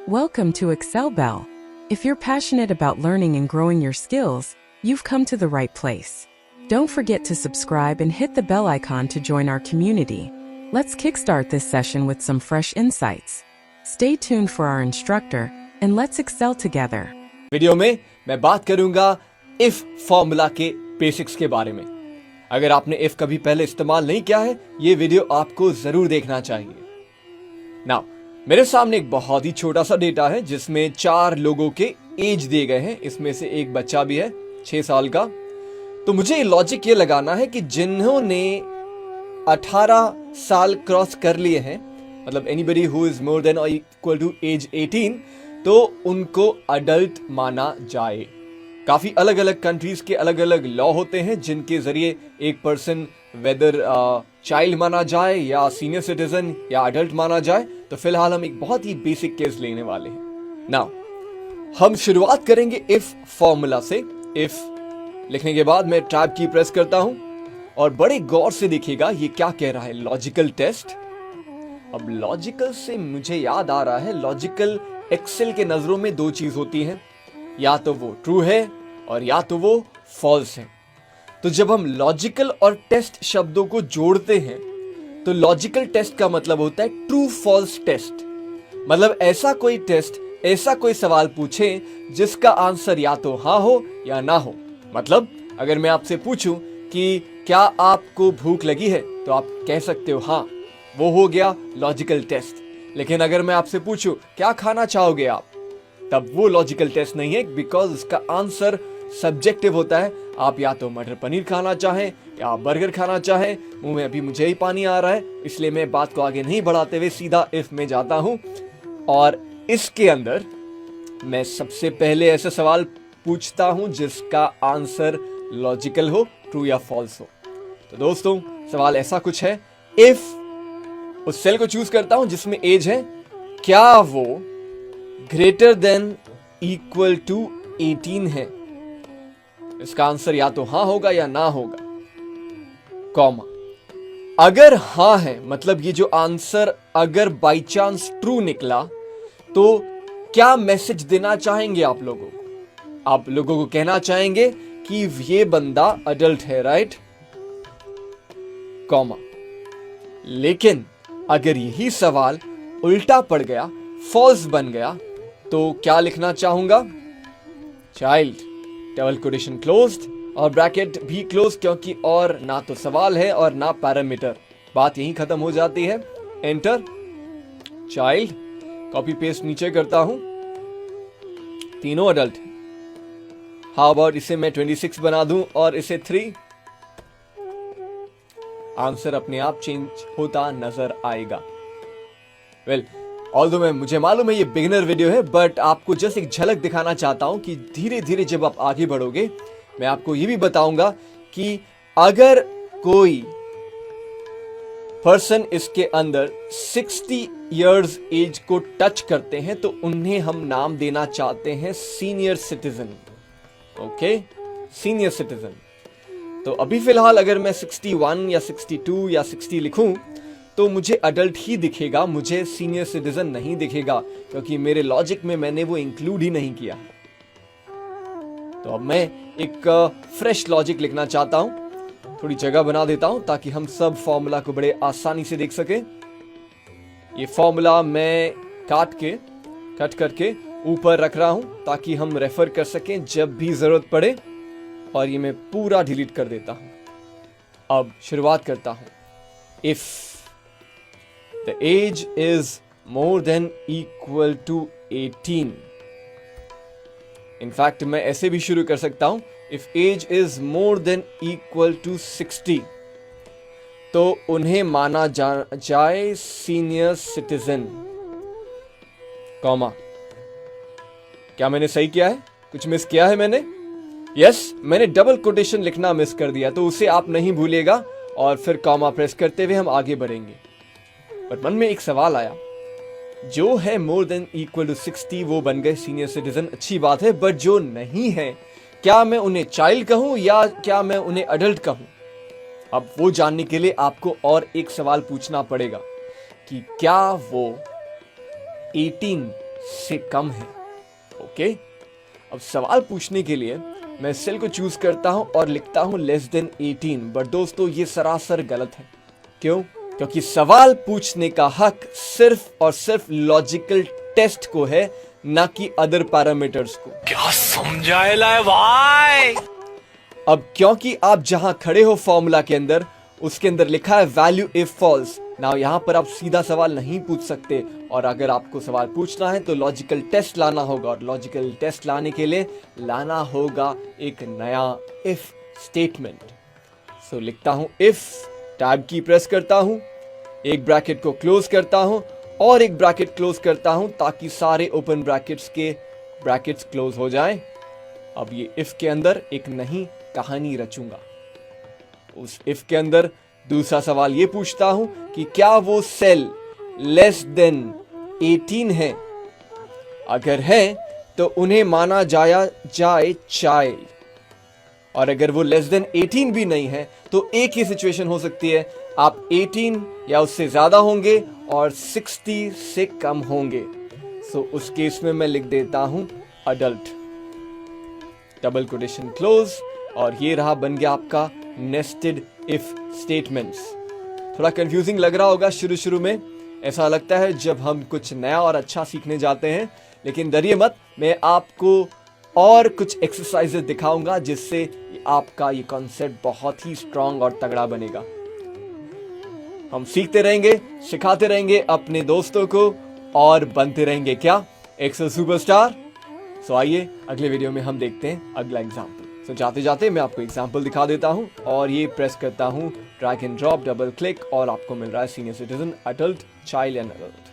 Welcome to Excel Bell. If you're passionate about learning and growing your skills, you've come to the right place. Don't forget to subscribe and hit the bell icon to join our community. Let's kickstart this session with some fresh insights. Stay tuned for our instructor, and let's excel together. Video में मैं बात करूंगा if formula के basics के बारे में। अगर आपने इफ कभी पहले इस्तेमाल नहीं किया है, ये वीडियो आपको जरूर देखना चाहिए। नाउ मेरे सामने एक बहुत ही छोटा सा डेटा है जिसमें 4 लोगों के एज दिए गए हैं। इसमें से एक बच्चा भी है 6 साल का। तो मुझे लॉजिक ये लगाना है कि जिन्होंने 18 साल क्रॉस कर लिए हैं, मतलब anybody who is more than और इक्वल टू एज 18, तो उनको अडल्ट माना जाए। काफी अलग अलग कंट्रीज के अलग अलग लॉ होते हैं जिनके जरिए एक पर्सन वेदर चाइल्ड माना जाए या सीनियर सिटीजन या अडल्ट माना जाए। तो फिलहाल हम एक बहुत ही बेसिक केस लेने वाले हैं। नाउ हम शुरुआत करेंगे इफ फॉर्मूला से। इफ लिखने के बाद मैं टैब की प्रेस करता हूं और बड़े गौर से देखिएगा ये क्या कह रहा है, लॉजिकल टेस्ट। अब लॉजिकल से मुझे याद आ रहा है, लॉजिकल एक्सेल के नजरों में 2 चीज होती हैं, या तो वो ट्रू है और या तो वो फॉल्स है। तो जब हम लॉजिकल और टेस्ट शब्दों को जोड़ते हैं तो लॉजिकल टेस्ट का मतलब होता है ट्रू फॉल्स टेस्ट। मतलब ऐसा कोई टेस्ट, ऐसा कोई सवाल पूछे जिसका आंसर या तो हाँ हो या ना हो। मतलब अगर मैं आपसे पूछूं कि क्या आपको भूख लगी है, तो आप कह सकते हो हाँ, वो हो गया लॉजिकल टेस्ट। लेकिन अगर मैं आपसे पूछूं क्या खाना चाहोगे आप, तब वो लॉजिकल टेस्ट नहीं है, बिकॉज उसका आंसर सब्जेक्टिव होता है। आप या तो मटर पनीर खाना चाहें या बर्गर खाना चाहें। मुंह में अभी मुझे ही पानी आ रहा है, इसलिए मैं बात को आगे नहीं बढ़ाते हुए सीधा इफ में जाता हूं। और इसके अंदर मैं सबसे पहले ऐसा सवाल पूछता हूं जिसका आंसर लॉजिकल हो, ट्रू या फॉल्स हो। तो दोस्तों सवाल ऐसा कुछ है, इफ उस सेल को चूज करता हूं जिसमें एज है, क्या वो ग्रेटर देन इक्वल टू 18 है। इसका आंसर या तो हां होगा या ना होगा, कॉमा। अगर हां है, मतलब ये जो आंसर अगर बाय चांस ट्रू निकला, तो क्या मैसेज देना चाहेंगे आप लोगों को? आप लोगों को कहना चाहेंगे कि ये बंदा अडल्ट है, राइट, कॉमा। लेकिन अगर यही सवाल उल्टा पड़ गया, फॉल्स बन गया, तो क्या लिखना चाहूंगा? चाइल्ड, डबल कोटेशन क्लोज्ड और ब्रैकेट भी क्लोज, क्योंकि और ना तो सवाल है और ना पैरामीटर। बात यहीं खत्म हो जाती है। एंटर, चाइल्ड, कॉपी पेस्ट नीचे करता हूं, तीनों अडल्ट। हाउ अबाउट इसे मैं 26 बना दूं और इसे 3। आंसर अपने आप चेंज होता नजर आएगा। वेल, ऑल्दो मुझे मालूम है ये बिगिनर वीडियो है, बट आपको जस्ट एक झलक दिखाना चाहता हूं कि धीरे धीरे जब आप आगे बढ़ोगे, मैं आपको ये भी बताऊंगा कि अगर कोई पर्सन इसके अंदर 60 इयर्स एज को टच करते हैं तो उन्हें हम नाम देना चाहते हैं senior citizen. Okay, senior citizen. तो अभी फिलहाल अगर मैं 61 या 62 या 60 लिखूं तो मुझे अडल्ट ही दिखेगा, मुझे सीनियर सिटीजन नहीं दिखेगा, क्योंकि मेरे लॉजिक में मैंने वो इंक्लूड ही नहीं किया। तो अब मैं एक फ्रेश लॉजिक लिखना चाहता हूं। थोड़ी जगह बना देता हूं ताकि हम सब फॉर्मूला को बड़े आसानी से देख सके। ये फॉर्मूला मैं कट करके ऊपर रख रहा हूं ताकि हम रेफर कर सकें जब भी जरूरत पड़े। और ये मैं पूरा डिलीट कर देता हूं। अब शुरुआत करता हूं। If the age is more than equal to 18. In fact, मैं ऐसे भी शुरू कर सकता हूं, if age is more than equal to 60, तो उन्हें माना जाए सीनियर सिटीजन, कॉमा। क्या मैंने सही किया है? कुछ मिस किया है मैंने? यस, मैंने डबल कोटेशन लिखना मिस कर दिया, तो उसे आप नहीं भूलिएगा और फिर कॉमा प्रेस करते हुए हम आगे बढ़ेंगे। बट मन में एक सवाल आया, जो है मोर देन इक्वल टू 60 वो बन गए सीनियर सिटीजन, अच्छी बात है, बट जो नहीं है, क्या मैं उन्हें चाइल्ड कहूं या क्या मैं उन्हें अडल्ट कहूं? अब वो जानने के लिए आपको और एक सवाल पूछना पड़ेगा कि क्या वो 18 से कम है। ओके, अब सवाल पूछने के लिए मैं सेल को चूज करता हूं और लिखता हूं लेस देन 18। बट दोस्तों ये सरासर गलत है। क्यों? क्योंकि सवाल पूछने का हक सिर्फ और सिर्फ लॉजिकल टेस्ट को है, ना कि अदर पैरामीटर्स को। क्या समझाएला है भाई? अब क्योंकि आप जहां खड़े हो फॉर्मूला के अंदर, उसके अंदर लिखा है वैल्यू इफ फॉल्स। नाउ यहां पर आप सीधा सवाल नहीं पूछ सकते, और अगर आपको सवाल पूछना है तो लॉजिकल टेस्ट लाना होगा, और लॉजिकल टेस्ट लाने के लिए लाना होगा एक नया इफ स्टेटमेंट। सो लिखता हूं इफ, टैब की प्रेस करता हूं, एक ब्रैकेट को क्लोज करता हूं और एक ब्रैकेट क्लोज करता हूं, ताकि सारे ओपन ब्रैकेट्स के ब्रैकेट्स क्लोज हो जाएं। अब ये इफ के अंदर एक नई कहानी रचूंगा। उस इफ के अंदर दूसरा सवाल ये पूछता हूं कि क्या वो सेल लेस देन 18 है? अगर है तो उन्हें माना जाए चाइल्ड, और अगर वो लेस देन 18 भी नहीं है तो एक ही सिचुएशन हो सकती है, आप 18 या उससे ज्यादा होंगे और 60 से कम होंगे। सो उस केस में मैं लिख देता हूं अडल्ट, डबल कोटेशन क्लोज, और ये रहा, बन गया आपका नेस्टेड इफ स्टेटमेंट्स। थोड़ा कंफ्यूजिंग लग रहा होगा शुरू में, ऐसा लगता है जब हम कुछ नया और अच्छा सीखने जाते हैं, लेकिन डरिए मत, मैं आपको और कुछ एक्सरसाइजेस दिखाऊंगा जिससे आपका ये कॉन्सेप्ट बहुत ही स्ट्रांग और तगड़ा बनेगा। हम सीखते रहेंगे, सिखाते रहेंगे अपने दोस्तों को, और बनते रहेंगे क्या, एक्सेल सुपरस्टार। सो आइए अगले वीडियो में हम देखते हैं अगला एग्जाम्पल। सो जाते जाते मैं आपको एग्जाम्पल दिखा देता हूं, और ये प्रेस करता हूं drag and drop, double click, और आपको मिल रहा है senior citizen, adult, child and adult.